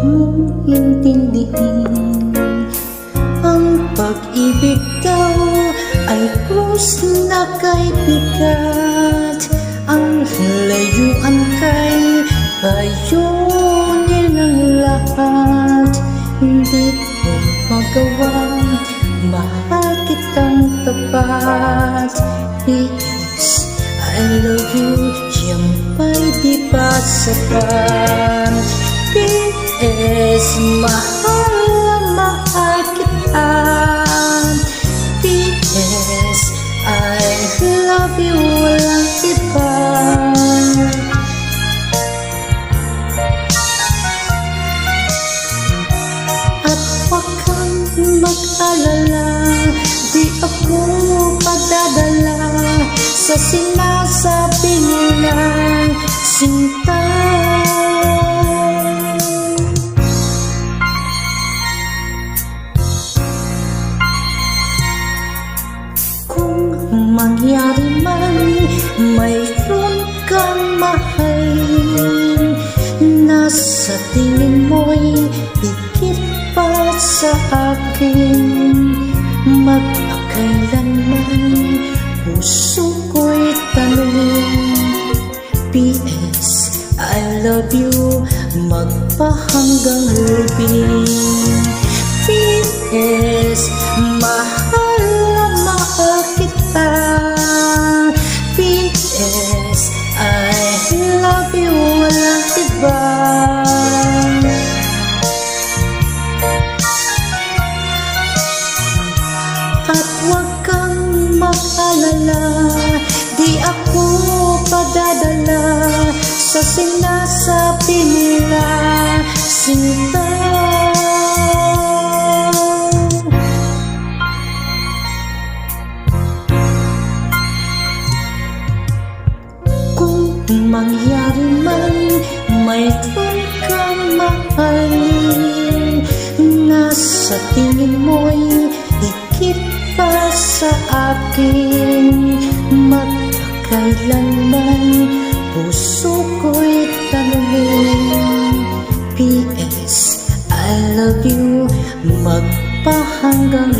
mong intindihin. Ang pag-ibig daw ay krus na kay bigat. Ang layuan kay bayunin ang lahat. Hindi ko magawa, mahal kitang tapat. P.S. I love you, yan ba'y di ba sapat? P.S. mahal na mahal kita. P.S. I love you, walang iba. At huwag kang mag-alala, di ako padadala sa sinasabi nilang sinta. Kung mangyari man mayroon kang mahal na sa tingin mo'y higit pa sa akin, magpakailanman puso ko'y tanungin. P.S. I love you, magpahanggang hubing. P.S. mahal na mahal kita. P.S. I love you, walang iba. At huwag kang mag-alala, di ako padadala sa sinasabi nila sinta. Kung mangyari man mayroon kang mahalin na sa tingin mo'y higit pa sa akin, magpakailanman puso ko'y tanungin. P.S. I love you, magpahanggang